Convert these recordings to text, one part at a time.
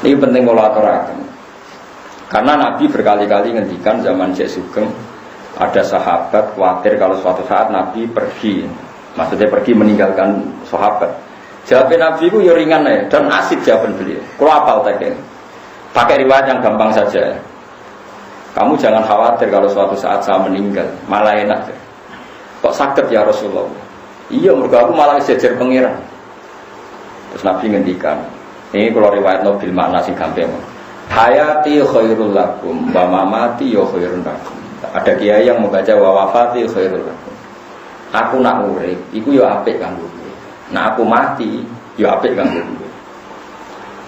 Ini penting kalau aturakan. Karena Nabi berkali-kali ngendikan zaman Syekh Sugeng, ada sahabat khawatir kalau suatu saat Nabi pergi, maksudnya pergi meninggalkan sahabat. Jawaban Nabi itu ya ringan ya, dan asik jawaban beliau. Kalau apal tadi, pakai riwayat yang gampang saja. Kamu jangan khawatir kalau suatu saat saya meninggal, malah enak. Kok sakit ya Rasulullah? Iya, mergo aku malah sejer pangeran. Terus Nabi ngendikan, ini kalau riwayat Nabil makna sing gampang. Hayati khairul lakum, wa mamati ya khairun lakum. Ada kiai yang membaca wa wafati khairul lakum. Aku nak urip, iku ya apik kanggo kowe. Nak aku mati, ya apik kanggo kowe.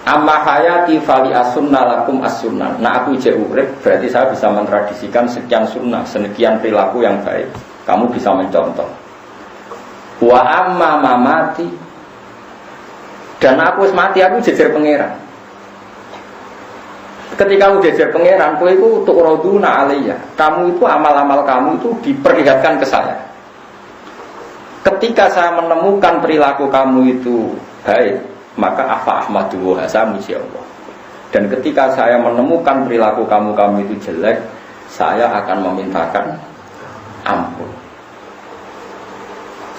Amma hayati fali as-sunnah lakum as-sunnah. Nak aku jek urip, berarti saya bisa mentradisikan sekian sunnah, sekian perilaku yang baik. Kamu bisa mencontoh. Wa amma mamati, dan aku wis mati, aku jejer pangeran. Ketika kamu jejer pangeran, kowe itu tu'raduna alayya. Kamu itu amal-amal kamu itu diperlihatkan ke saya. Ketika saya menemukan perilaku kamu itu baik, maka afa ahmadu wa saya muji Allah. Dan ketika saya menemukan perilaku kamu itu jelek, saya akan memintakan ampun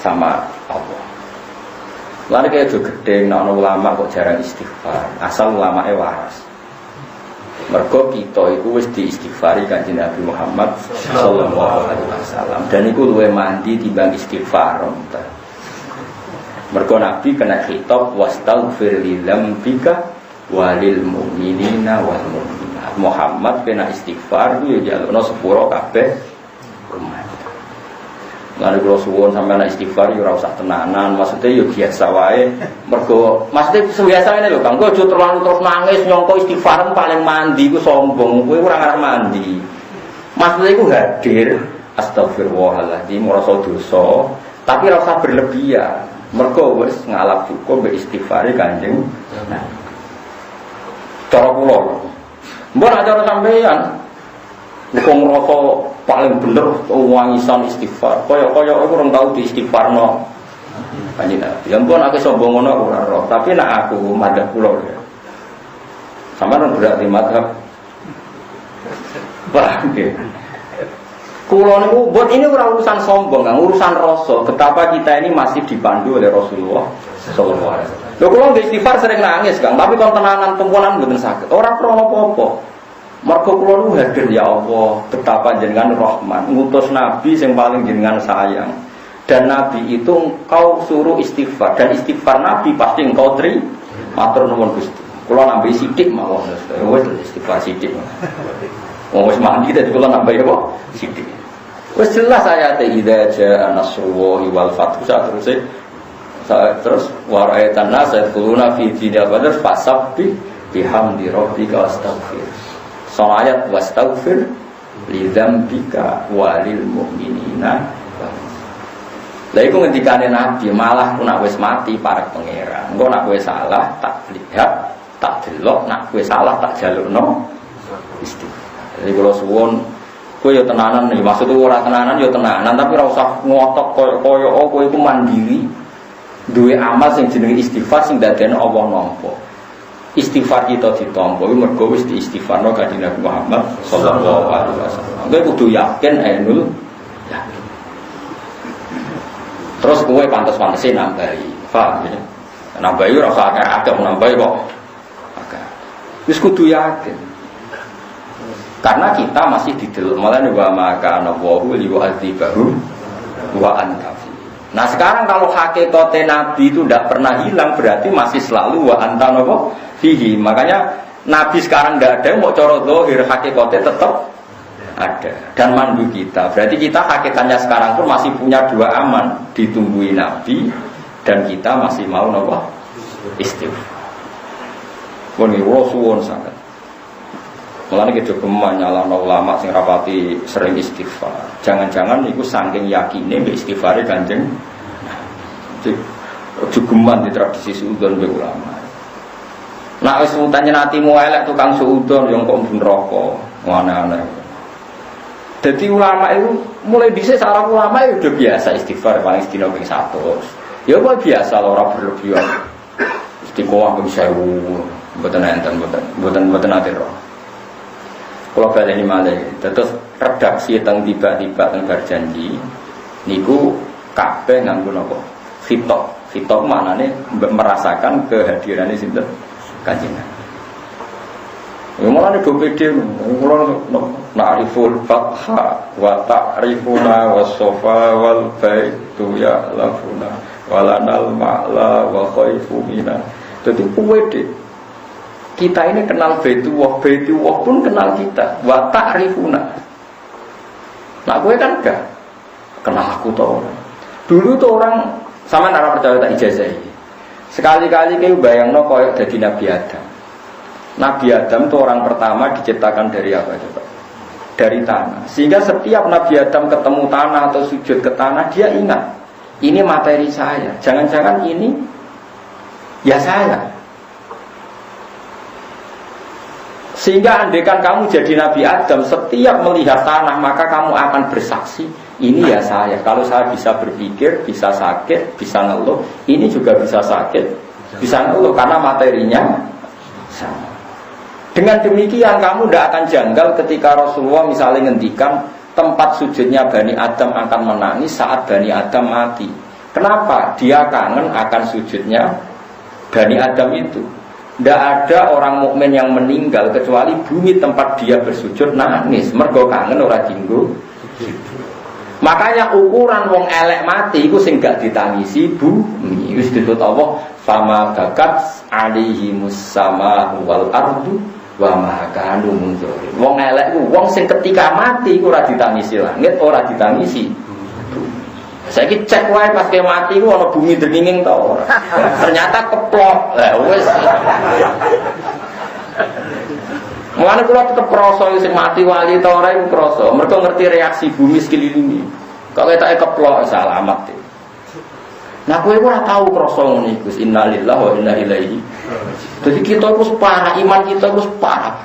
sama Allah. Lalu kayak juga gede, nah ulama kok jarang istighfar. Asal ulamanya waras. Mergo kita itu wis diistighfari Kanjeng Nabi Muhammad sallallahu alaihi wasallam, dan iku luwih mandi timbang istighfar. Mergo Nabi kena khitab wastaghfir li dzambika walil mu'minina wal mu'minat. Muhammad kena istighfar ku ya jalukno sepuro kabeh umat. Lalu kalau suwon sampai anak istighfar, ya usah tenanan. Maksudnya ya biasa wae. Mergo, maksudnya biasa ini loh. Kang, gue terlalu terus nangis nyongko istighfar paling mandi, gue sombong, gue kurang arah mandi. Maksudnya gue hadir, astagfirullahaladzim, merasa dosa, tapi rasa berlebihan. Mergo wes ngalap cukup be istighfari Kanjeng. Nah, cara pulau, mbak acara sampeyan. Bukan merasa paling bener wangisan istighfar. Koyok aku orang tahu di istighfar no. Kanjeng Nabi. Yang pun aku sombong no orang roh. Tapi nak aku madhab pulau ya. Sama orang berarti madhab. Paham ya? Kulo niku buat ini urusan sombong, urusan rasa. Betapa kita ini masih dipandu oleh Rasulullah sallallahu alaihi wasallam. Lho kulo nggih istighfar sering nangis, Kang. Tapi kon tenanan tumpuan mboten saged. Ora krana apa-apa. Mergo kula nu hadir ya Allah, betapa jenengan Rahman, ngutus nabi yang paling jenengan sayang. Dan nabi itu engkau suruh istighfar, dan istighfar nabi pasti engkau terima. Matur nuwun Gusti. Kula nambahi sithik mawon. Wis istighfar sithik. Wis mandi dadi kula nambahi apa? Sithik. Wis jelas ayat idza jaa nasrullahi wal fathu terus wa ra'aitan nas yadkhuluna fi dinil badr fasabbih bihamdi rabbika wastaghfir. Soal ayat wastaghfir li dzambika walil mu'minina. Lah iku ngendikane Nabi, malah ku nak wis mati para pangeran. Engko nak kowe salah tak lihat, tak delok, nak kowe salah tak jalukno istighfar. Jadi kula suwun kowe yo tenanan nih, maksud ora tenanan yo tenanan, tapi ora usah ngotot koyo kowe iku mandiri. Duwe amal sing jenenge istighfar sing dadekno Allah nampa. Istighfar kita ditampa iku mergo wis diistighfarno Kanjeng Nabi Muhammad sallallahu alaihi wasallam. Kowe kudu yakin ainul yakin. Terus kowe pantes-pantese nambahi. Paham ya? Nambahi ora usah akeh nambahi kok. Akeh. Wis kudu yakin. Karena kita masih di dalam malah wa maka nawahu li wa'dzibahu wa anta. Nah sekarang kalau hakikate Nabi itu tidak pernah hilang, berarti masih selalu wa anta nawa fihi. Makanya Nabi sekarang tidak ada, mau cara zahir hakikatnya tetap ada dan mandu kita. Berarti kita hakikatnya sekarang pun masih punya dua aman, ditungguin Nabi dan kita masih mau nawa istighfar. Pun Rasulullah sangat. Mulane kita nyalahno ulama sing rapati sering istighfar. Jangan-jangan iku saking yakine mbek istighfare Kanjeng. Jugeman di tradisi suudon mbek ulama. Nek wis utane atimu elek tukang suudon yang kok neraka, aneh-aneh. Dadi ulama itu mulai dhisik sarang ulama itu udah biasa istighfar paling sedina ping 100. Ya kok biasa ora berlebihan. Istiqomah ping 1000. Mboten enten, mboten ate roh. Kula baleni malih. Terus redaksi teng tiba-tiba teng berjanji niku kabeh nganggo napa? Khitab. Khitab maknane merasakan kehadirannya sinten? Kanjeng Nabi. Ya malah do pede kula na'riful fatha wa ta'rifuna was-safa wal baitu ya lafuna walanal ma'la wa khaifu mina. Dadi pede. Kita ini kenal Baitullah pun kenal kita. Wa ta'rifuna. Nah, gue kan enggak kenal aku tuh orang. Dulu tuh orang sama nara percaya tak ijazahi. Sekali-kali kayak bayangno koyok jadi Nabi Adam. Nabi Adam tuh orang pertama diciptakan dari apa coba? Dari tanah. Sehingga setiap Nabi Adam ketemu tanah atau sujud ke tanah, dia ingat ini materi saya. Jangan-jangan ini ya saya. Sehingga andaikan kamu jadi Nabi Adam, setiap melihat tanah maka kamu akan bersaksi, ini ya saya. Kalau saya bisa berpikir, bisa sakit, bisa ngeluh, ini juga bisa sakit, bisa ngeluh karena materinya sama. Dengan demikian kamu tidak akan janggal ketika Rasulullah misalnya ngendikan tempat sujudnya Bani Adam akan menangis saat Bani Adam mati. Kenapa? Dia kangen akan sujudnya Bani Adam itu. Tidak ada orang mukmin yang meninggal kecuali bumi tempat dia bersujud nangis. Mergo kangen ora dinggo. Makanya ukuran wong elek mati iku sing gak ditangisi bumi. Wis ditut Allah fama bakat alihimus sama wal ardu wa ma kanu munzur. Wong elek ku wong sing ketika mati iku ora ditangisi langit, ora ditangisi. Saiki cek wae pas ke mati ku ana bumi dringing ta ora. Ternyata keplok. Lah wis. Mulane kula tetep krasa sing mati wali ta ora iku krasa. Mergo ngerti reaksi bumi sekelilingi. Kok ketake keplok salamat. Nah kowe ora tau krasa ngene iku. Innalillahi wa inna ilaihi. Jadi kita itu parah, iman kita itu parah.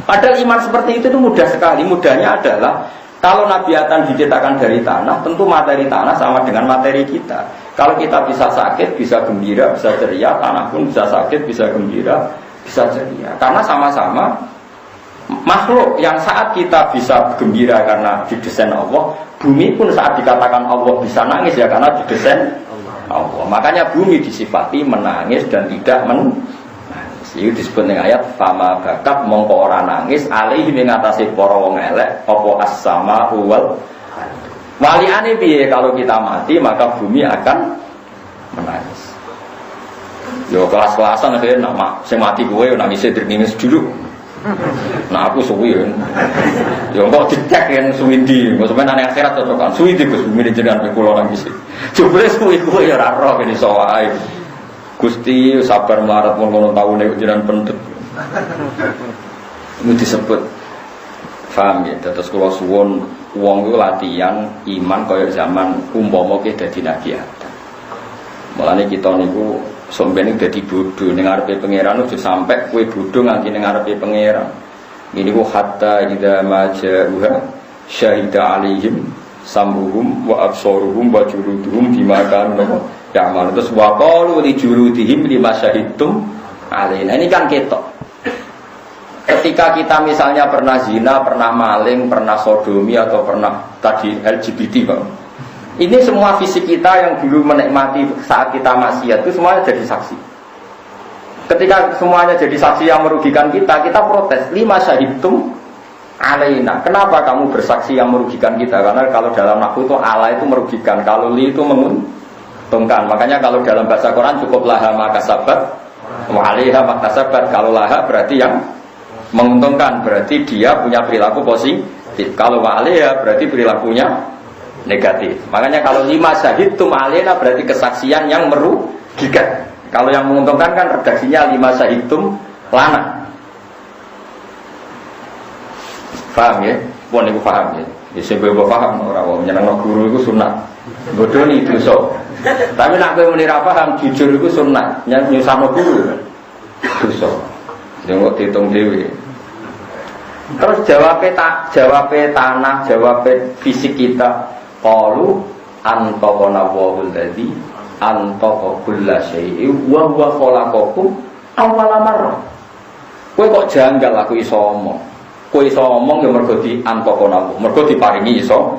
Padahal iman seperti itu mudah sekali. Mudahnya adalah kalau Nabi Adam diciptakan dari tanah, tentu materi tanah sama dengan materi kita. Kalau kita bisa sakit, bisa gembira, bisa ceria, tanah pun bisa sakit, bisa gembira, bisa ceria. Karena sama-sama makhluk yang saat kita bisa gembira karena didesain Allah, bumi pun saat dikatakan Allah bisa nangis ya karena didesain Allah. Makanya bumi disifati menangis dan tidak menangis. Itu disebut dengan ayat fama bakat mongko ora nangis alih mengatasi para wong elek apa as-sama wal waliane piye kalau kita mati maka bumi akan menangis. Yo kelas-kelasan akhirnya nak sing mati kowe nangis dringis dulu. Nah aku suwi yo kok dicek yen suwindi kok sampeyan nang akhirat cocokan suwindi Gus bumi jenengan kula nangis. Jebule suwi kowe ya ora roh ben iso wae. Gusti sabar melarat ngono taune jenengan pendhet. Ini disebut paham ya. Terus kula suwun wong iku latihan iman kaya zaman umpama ki dadi nabi Adam. Mulane kita niku sampeyan dadi bodho ning ngarepe pangeran aja sampe kowe bodho nganti ning ngarepe pangeran. Ini ku hatta idza maja'uha syahida alaihim sambuhum wa absaruhum wa juluduhum bima kanu ya amal. Terus wa qalu li juludihim lima syahidtum alaina. Ini kan ketok. Ketika kita misalnya pernah zina, pernah maling, pernah sodomi atau pernah tadi LGBT, Pak. Ini semua fisik kita yang dulu menikmati saat kita maksiat itu semuanya jadi saksi. Ketika semuanya jadi saksi yang merugikan kita, kita protes. Lima syahidtum alaina. Kenapa kamu bersaksi yang merugikan kita? Karena kalau dalam nahwu itu ala itu merugikan, kalau li itu menguntungkan. Makanya kalau dalam bahasa Quran cukup laha makasabat wa 'alaiha maktasabat. Kalau laha berarti yang menguntungkan, berarti dia punya perilaku positif. Kalau wa 'alaiha berarti perilakunya negatif. Makanya kalau lima syahidtum alaina berarti kesaksian yang merugikan. Kalau yang menguntungkan kan redaksinya lima syahidtum lana. Paham ya? Pun iku paham ya. Wis bebo paham ora wong nyenengno guru iku sunat. Bodho ni dosa. Tapi nek kowe muni ra paham jujur iku sunat. Nyusahno guru dosa. Jangan dihitung dhewe. Terus jawabe tanah, jawabe fisik kita. Qalu antaqana wa'ul ladzi antaqa kulla syai'in wa huwa khalaqakum awalamar. Kowe kok janggal aku iso omong. Kowe iso omong ya mergo diantokon Allah. Mergo diparingi iso.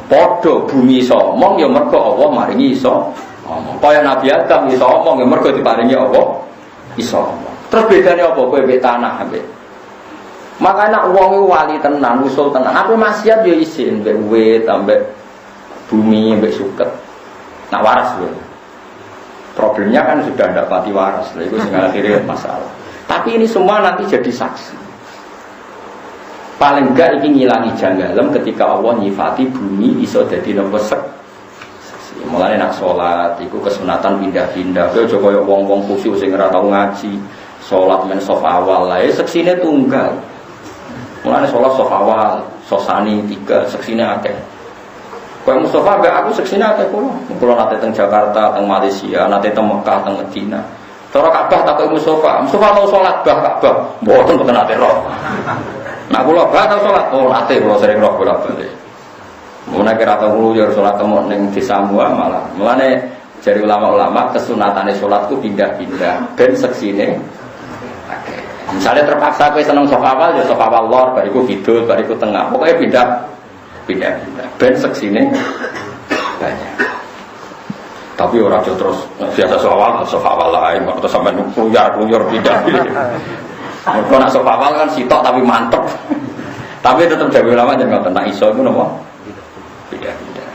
Padha bumi iso omong ya mergo Allah maringi iso omong. Kaya Nabi Adam iso omong ya mergo diparingi Allah iso omong. Terus bedane apa kowe mbek tanah mbek. Makanya wong wali tenan, usul tenan. Apa maksiat ya isin mbek wit ambek bumi mbek suket. Nak waras lho. Problemnya kan sudah tidak pati waras. Lah itu sing akhirnya masalah. Tapi ini semua nanti jadi saksi. Paling enggak ini ngilangi janggalem ketika Allah nyifati bumi iso dadi napa saksi. Mulane nak salat iku kesunatan pindah-pindah. Kowe aja kaya wong-wong khusyuk sing ora tau ngaji, salat men saf awal lae seksine tunggal. Mulane salat saf awal, sosani 3, seksine akeh. Kowe Mustafa mbek aku seksine akeh kula nate teng Jakarta, teng Malaysia, nate teng Mekah, teng Madinah. Cara Ka'bah takok Mustafa tau salat bah Ka'bah, mboten nate roh. Nah kula bah tau salat, nate kula sering roh bolak-balik. Mulane kira tau kula yo salat temu ning desa malah. Mulane jari ulama-ulama kesunatane salat ku pindah-pindah ben seksine akeh. Misalnya terpaksa kowe seneng saf awal ya saf awal lor, bariku kidul, bariku tengah. Pokoke pindah-pindah. Ben seksine banyak. Tapi orang aja terus biasa saf awal lain, kok terus sampean kluyur pindah-pindah. Mergo nak saf awal kan sitok tapi mantep. Tapi tetap jago ulama jangan ngoten, nak iso iku napa? Pindah-pindah.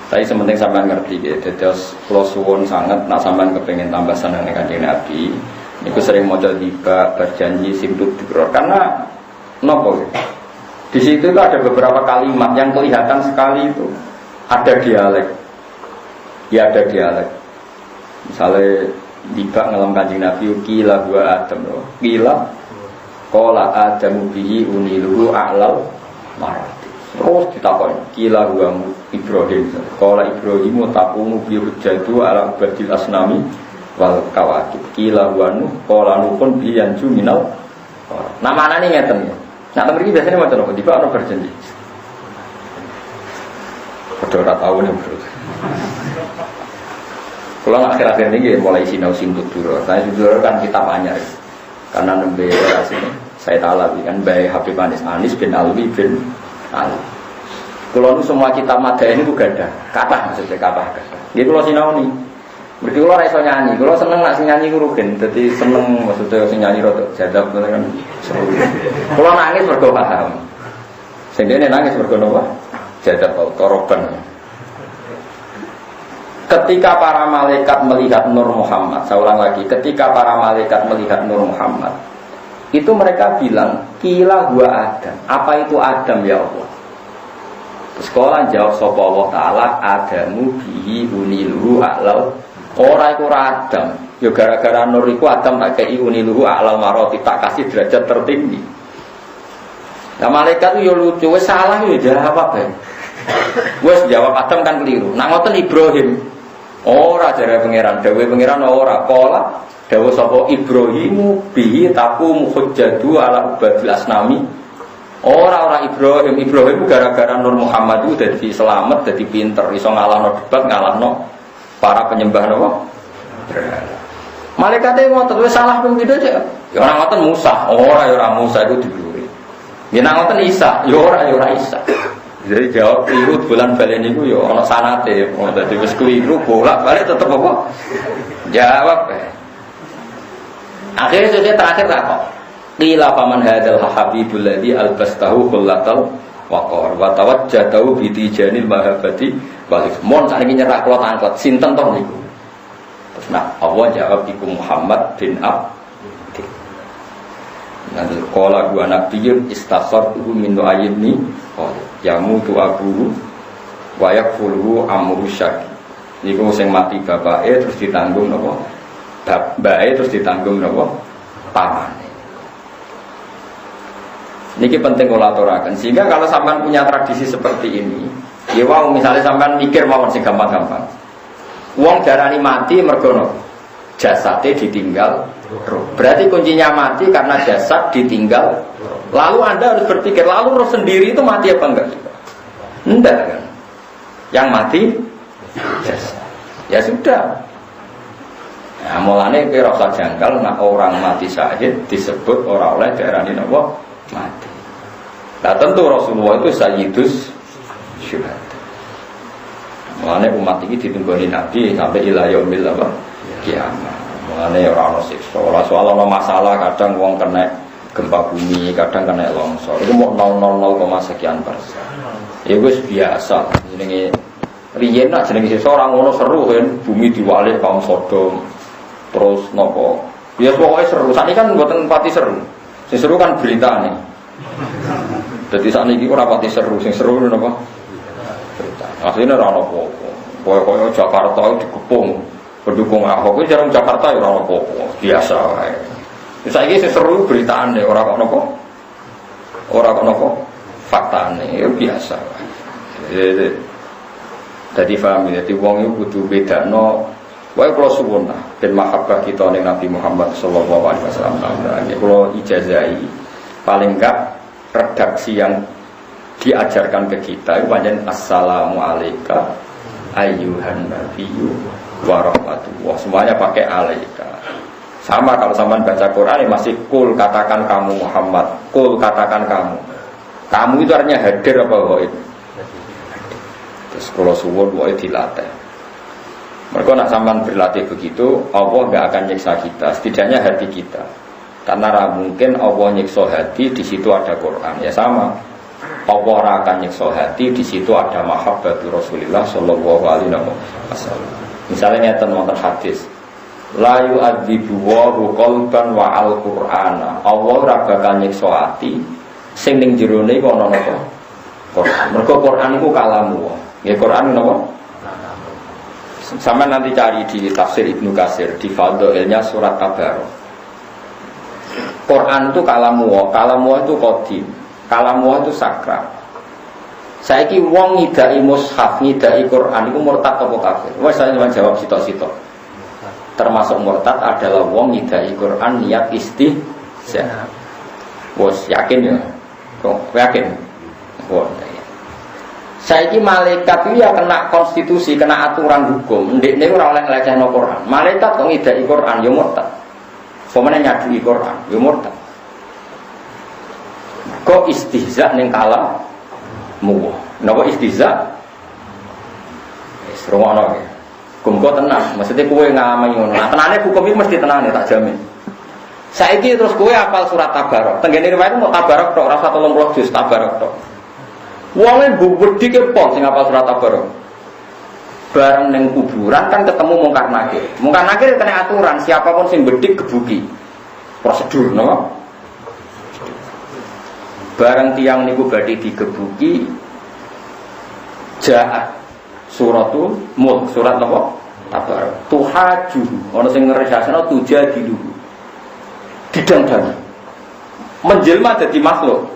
Tapi sementing sampean ngerti gitu. Terus kula suwun sangat nak sampean kepengin tambah seneng Kanjeng Nabi. Niku sering maca tiba berjanji simtud dikro karena nopo di situ itu ada beberapa kalimat yang kelihatan sekali itu ada dialek ya ada dialek misalnya tiba ngelam Kanjeng Nabi kila gua Adam loh kila kola Adamu bihi uniluhu a'lal marati terus ditakon kila gua Ibrahim kola Ibrahimu takumu bihi hujjatu ala badil asnami wal kawakib kila wanu kola nukun biyanju minal nama anaknya ngeten ya. Nah temen ini biasanya macam apa? Tiba orang berjanji Kedora tahu nih bro. Kalau akhir-akhir ini mulai sinau simtud dulu. Saya dulu kan kitab anyar karena nembe sini saya tahu kan baik Habib Anis bin Alwi bin Ali. Kalau semua kitab madha ini juga ada kata maksudnya kata. Jadi kalau sinau nih berarti kalau raiso nyanyi, kalau seneng nak sing nyanyi kurugen, jadi seneng maksudnya sing nyanyi rotok jadab kan seru. Kalau nangis mergo paham, sendiri nangis mergo apa? Jadab atau toroban. Ketika para malaikat melihat Nur Muhammad, saya ulang lagi, ketika para malaikat melihat Nur Muhammad, itu mereka bilang, kila gua Adam. Apa itu Adam ya Allah? Sekolah jawab sapa Allah Ta'ala, Adamu bihi uniluhu a'lal. Orang itu Adam, ya gara-gara Nur itu Adam tak kei uniluhu a'lal maroti, tak kasih derajat tertinggi. Nah malaikat itu ya lucu, wes salah ya jawab ya. Wes jawab Adam kan keliru. Nah ngoten Ibrahim, ora jare pangeran, dawe pangeran ora pola, dawe sapa Ibrahimu bihi taqumu hujjatu ala ubadil asnami. Orang Ibrahim gara-gara Nur Muhammad itu jadi selamat, jadi pinter, iso ngalahno debat, ngalahno para penyembah apa? Malaikate ngoten wis salah ping pindho cek. Ya ora ngoten Musa, ora Musa iku dibluri. Ya nek ngoten Isa, ya ora Isa. Jadi jawab keliru bulan balen niku ya ana sanate. Dadi wis keliru bolak-balik tetep apa? Jawab. Akhirnya saya terakhir takok. Qila faman hadzal habibul ladzi albastahu kullatal waqar wa tawajjadahu bi tijanil mahabbati balik mon sakniki nyerah kula tangklet sinten to niku. Terus nah Allah jawab iku Muhammad bin Abdi. Nanti qala gua nabiyyun istasartuhu min ayni yamutu abuhu wa yakfuluhu amru syaki. Niku sing mati bapake terus ditanggung napa? Bapake terus ditanggung napa? Pamane. Niki penting kula aturaken sehingga kalau sampean punya tradisi seperti ini, ya wau misalnya sampean mikir mawon sing gampang-gampang. Wong darani mati mergo jasate ditinggal roh. Berarti kuncinya mati karena jasad ditinggal. Lalu Anda harus berpikir, lalu roh sendiri itu mati apa enggak? Enggak kan? Yang mati jasad. Ya sudah. Nah, mulane kowe rasa janggal nek orang mati syahid disebut ora oleh diarani napa mati. Nah tentu Rasulullah itu sayyidus syuhada. Mulane umat ini ditunggoni Nabi sampai ila yaumil kiamat. Mulane ora ono siksa. Soal ono masalah kadang wong kena gempa bumi, kadang kena longsor. Itu mau 0,0 sekian persen. Ya wis biasa. Jenenge riyen nak jenenge seseorang ngono seru kan, bumi diwalik kaum Sodom. Terus nopo. Ya pokoknya seru. Sakniki kan mboten pati seru. Sing seru kan beritane. Dadi sakniki ora pati seru, sing seru napa? Berita. Asline ora ono apa-apa. Kaya Jakarta dikepung pendukung Ahok itu jarang Jakarta ya ora apa-apa. Biasa wae. Saiki sing seru beritane ora kok napa? Ora kok napa? Faktane ya biasa wae. Dadi paham ya, dadi wong iku kudu bedakno. Wae kula suwun lah ben mahabbah kita ning Nabi Muhammad sallallahu alaihi wasallam. Nggih kula ijazahi paling enggak redaksi yang diajarkan ke kita itu pancen assalamu alayka ayyuhan nabiyyu wa rahmatullah. Semuanya pakai alaika. Sama kalau sampean baca Quran ya masih kul katakan kamu Muhammad, kul katakan kamu. Kamu itu artinya hadir apa ghaib? Terus kula suwun wae dilatih. Mereka nak sampean berlatih begitu, Allah enggak akan nyiksa kita, setidaknya hati kita. Karena mungkin Allah nyiksa hati, di situ ada Quran. Ya sama, Allah akan nyiksa hati, di situ ada mahabbatu Rasulullah sallallahu alaihi wasallam. Misalnya ngeten wonten hadis, la yu'adzibu wa qalban wa al-Qur'ana. Allah ora bakal nyiksa hati, sing ning jerone iku ana napa? Quran. Mergo Quran iku kalamu. Nggih Quran napa? Sama nanti cari di tafsir Ibnu Katsir di Fadhailnya surat Tabarok. Quran itu kalamu itu qadim, kalamu itu sakral. Saiki wong ngidai mushaf, ngidai Quran iku murtad apa kafir? Wes saya jawab sitok-sitok. Termasuk murtad adalah wong ngidai Quran niat istihza. Wes yakin ya? Kok yakin? Wong saiki malaikat itu ya kena konstitusi, kena aturan hukum. Ndekne ora oleh nglekehno Quran. Malaikat kok ngidai Quran ya murtad. Pemene nyadui Quran ya murtad. Kok istihza ning kalamu. Napa istihza? Wis rumono ya. Hukum kok tenang, maksudnya kowe ngamai ngono. Nah, tenane hukum iki mesti tenane tak jamin. Saiki terus kowe hafal surat Tabarok. Tenggene riwayat mau Tabarok tok, ora 30 juz Tabarok tok. Wonge wedi ke pol sing hafal surat Tabarok. Bareng ning kuburan kan ketemu mungkar nakir. Mungkar nakir kena aturan, siapapun sing bedik gebuki. Prosedur napa? Bareng tiang niku badhe digebuki jaat suratul mulk, surat napa? Tabarok. Tuhaju, ana sing ngresasno tujadilu. Didang-dang. Menjelma dadi makhluk.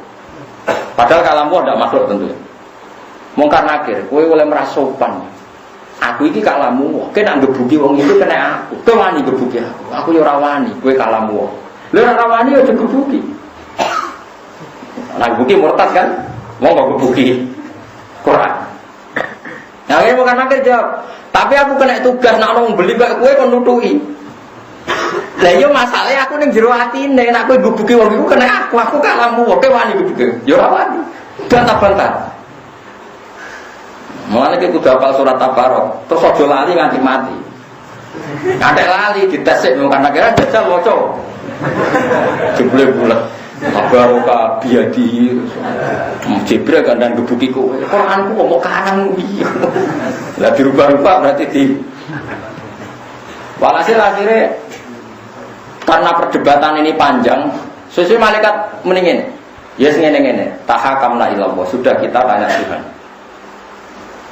Padahal kalamu tidak makhluk tentu. Mungkar nakir, kowe oleh merasopan. Aku iki kalamu, kowe nak gebuki wong itu kena aku. Kowe wani gebuki aku. Aku yo ora wani, kowe kalamu. Lha ora wani yo gebuki. Nak gebuki murtad kan? Wong kok gebuki Quran. Nah, kowe mungkar nakir jawab, tapi aku kena tugas nak wong beli kok kowe kon nutuki. Lah yo masalahe aku ning jero atine nek kowe gebuki wong iku kena aku kalamu, kowe wani gebuki. Yo ora wani. Bantah-bantah. Mulane iki kudu hafal surat Tabarok, terus aja lali nganti mati. Nganti lali ditesik mungkin kira jajal waca. Jebule bulet. Tabarok biadi. Jibril kandang gebuki kowe. Quranku kok mau karang piye. Lah dirubah-rubah berarti di walhasil akhirnya karena perdebatan ini panjang, sesuai malaikat meningin. Ya ngene-ngene, tahakamna ilallah, sudah kita tanya Tuhan.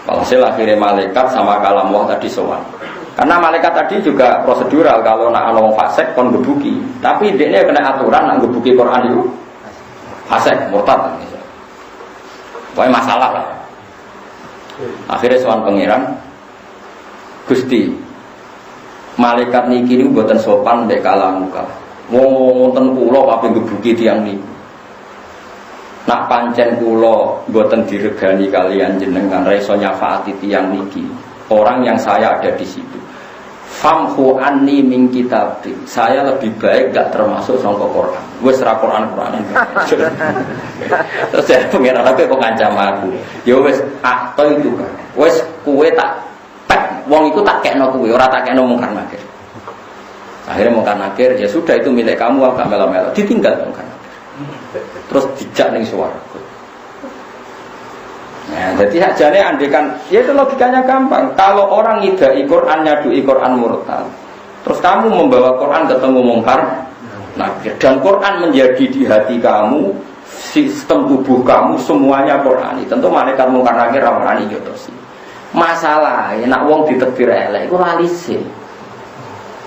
Walhasil akhirnya malaikat sama kalam Allah tadi sowan. Karena malaikat tadi juga prosedural, kalau nak ana wong fasik kon gebuki. Tapi dekne kena aturan nak gebuki Quran itu fasik, murtad. Pokoke masalah lah. Akhirnya sowan pangeran, Gusti, malaikat niki niku mboten sopan mbek kalam muka. Wonten kula kabeh gebuki tiyang niku. Nak pancen kula mboten diregani kalian jenengan ra iso nyafaati tiyang niki. Orang yang saya ada di situ. famhu anni min kitabik. Saya lebih baik gak termasuk sangka Quran. Wis ra Quran-Quranan. Terus saya pengen aku kok ngancam aku. Ya wis akto itu kan. Wis kowe tak wong iku tak kekno kowe, ora tak kekno mungkar nakir. Akhirnya mungkar nakir, ya sudah itu milik kamu, agak melo-melo. Ditinggal mungkar nakir. Terus dijak ning swarga. Nah, jadi hakjane andekan, ya itu logikanya gampang. Kalau orang ngidai Quran, nyadui Quran murtad, terus kamu membawa Quran ketemu mungkar nakir, dan Quran menjadi di hati kamu, sistem tubuh kamu semuanya Qurani. Tentu malaikat mungkar nakir ramani jotosi. Masalah, nak wong ditekdir elek, itu lalise.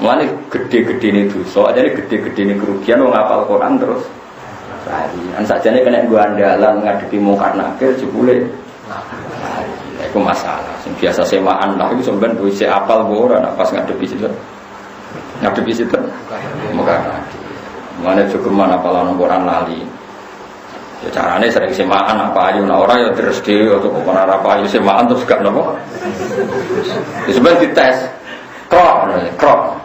Mulane gede-gede ini dosa, aja ini gede-gede ini kerugian. Wong hafal Quran terus lari. Ansajane kena gua andalan ngadepi mungkar nakir jebule. Itu masalah. Yang biasa semaan lah itu sebenarnya bisa apal ora pas ngadepi situ. Ngadepi situ. Mungkar nakir. Mulane cukup mana apalan Quran lali. Ya carane sering semaan apa ayo nah ora ya terus dhewe atau kok ora apa ayo semaan terus gak napa. Ya sebenarnya dites. Krok.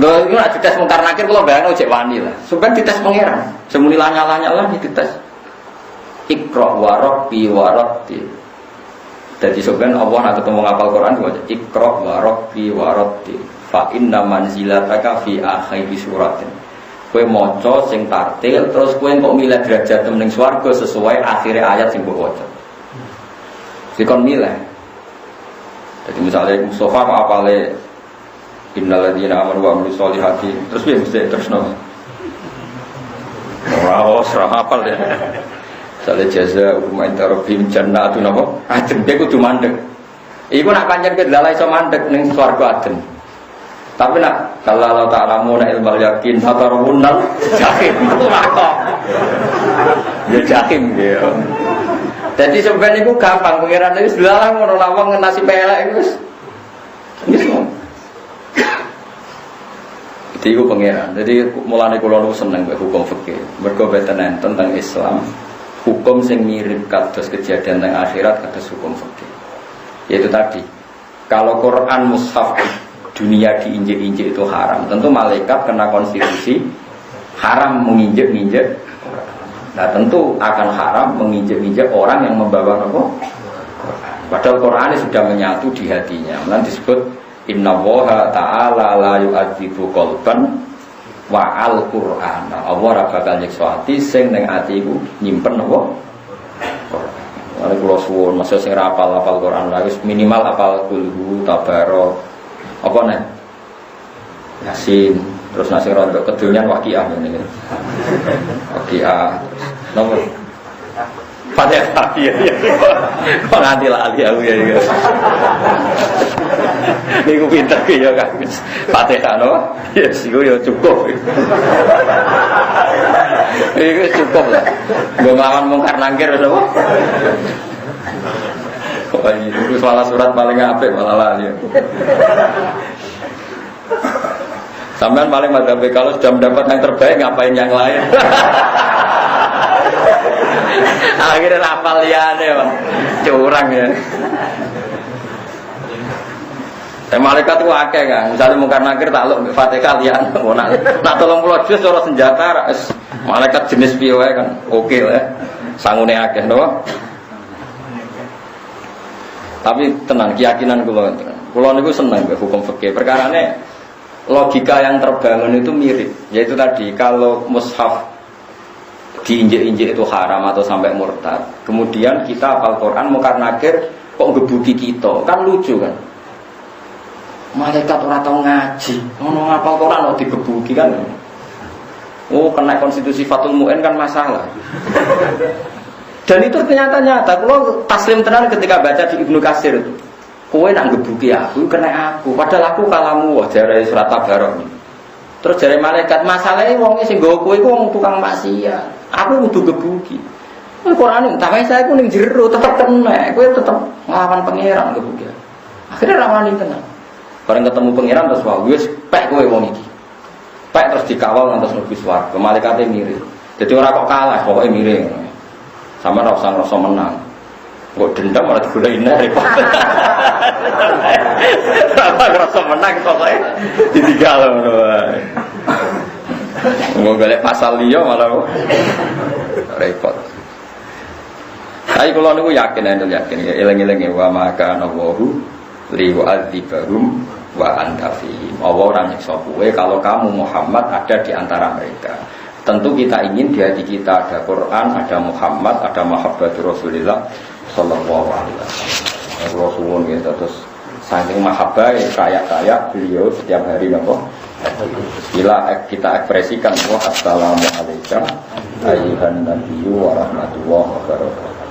Lho iku nek dites mungkar nakir kula bayangno cek wani lah. Sebenarnya dites pangeran. Semuni lanyala-nyala dites. Iqra wa rabbi wa rabbi. Jadi sebenarnya Allah nak ketemu ngapal Quran itu Iqra wa rabbi wa rabbi. Fa inna manzilataka fi akhiri suratin. Kowe maca sing tartil terus kowe kok milih derajat ning swarga sesuai akhir ayat sing mbok waca. Dikon milih. Jadi misalnya Mustafa kok apale innal ladzina amanu wa amilus solihati terus piye mesti terusno. Ora hafal ya. Sale jaza umma intarabim jannatun apa? Adem dia kudu mandek. Iku nak pancen kedala iso mandek ning swarga adem. Tapi nak kalau Allah Ta'ala mau ilmu yakin hatarunal jakim itu makok. Ya jakim dia. Jadi sebenarnya itu gampang pengiran itu sudah lah ngono lawang nasi pelek itu. Jadi itu pengiran. Jadi mulane kula nu seneng mbek hukum fikih. Mergo betenen tentang Islam. Hukum sing mirip kados kejadian teng akhirat kados hukum fikih. Yaitu tadi, kalau Quran mushaf dunia diinjek-injek itu haram. Tentu malaikat kena konstitusi haram menginjek-injek. Nah tentu akan haram menginjek-injek orang yang membawa apa? Padahal Quran sudah menyatu di hatinya. Nanti disebut Innallaha ta'ala la yu'adzibu qalban wa al-Qur'an. Allah ora bakal nyiksa ati sing ning ati iku nyimpen apa? Quran. Ora kula suwun masa sing ra hafal Quran lha wis minimal hafal kulhu tabarok. Apa nek? Yasin, terus nasi rondo kedunyan waqiah ngene. Waqiah. Nomor Fatihah. Iya. Kok nganti lali aku ya. Niku pinter ki ya Kang. Fatihah no. Ya siku ya cukup. Iku cukup lah. Nggo nglawan mungkar nangkir wis apa? Kok itu salah surat paling apik malah lali. Sampean paling madzhab kalau sudah mendapat yang terbaik ngapain yang lain? Akhirnya hafal liyane, Pak. Curang ya. Malaikat itu akeh kan. Misalnya mungkar nakir takluk mbek Fatihah liyan. Nak 30 juz ora senjata malaikat jenis piye wae kan. Oke lah. Sangune akeh no. Tapi tenang, keyakinan kula niku seneng mbek hukum fikih. Perkarane logika yang terbangun itu mirip. Yaitu tadi kalau mushaf diinjek-injek itu haram atau sampai murtad. Kemudian kita hafal Quran mungkar nakir kok ngebuki kita. Kan lucu kan. Malaikat ora tau ngaji, ngono ngapal Quran kok digebuki kan. Oh, kena konstitusi Fathul Mu'in kan masalah. Dan itu ternyata nyata. Kalau taslim tenan ketika baca di Ibnu Katsir itu, kowe nak ngebuki aku, kena aku. Padahal aku kalamu jare surat Tabarok. Terus jare malaikat, masalahnya wong sing nggawa kowe iku wong tukang maksiat. Aku kudu gebuki. Quran tak wae saya ku ning jero tetep kena. Kowe tetep nglawan pangeran gebuki. Akhirnya rawani tenan. Bareng ketemu pangeran terus wae wis pek kowe wong iki. Pek terus dikawal ngantos mlebu swarga. Malaikate mirip. Jadi ora kok kalah, pokoke mirip. Sama rasa menang. Kok dendam malah digulain repot. Apa ngerasa menang pokoknya ditinggal ngono wae. Nggo golek pasal liya malah repot. Tapi kalau niku yakin eling-eling wa maka nawahu li wa'adzibahum wa anta fihim. Allah ora nyiksa kowe kalau kamu Muhammad ada di antara mereka. Tentu kita ingin di hati kita ada Quran, ada Muhammad, ada mahabbatur Rasulillah sallallahu alaihi wasallam. Rasulun gitu terus saking mahabbah kaya beliau setiap hari nopo. Bila kita ekspresikan assalamu alaikum ayyuhan nabiyyu wa rahmatullahi wa barakatuh.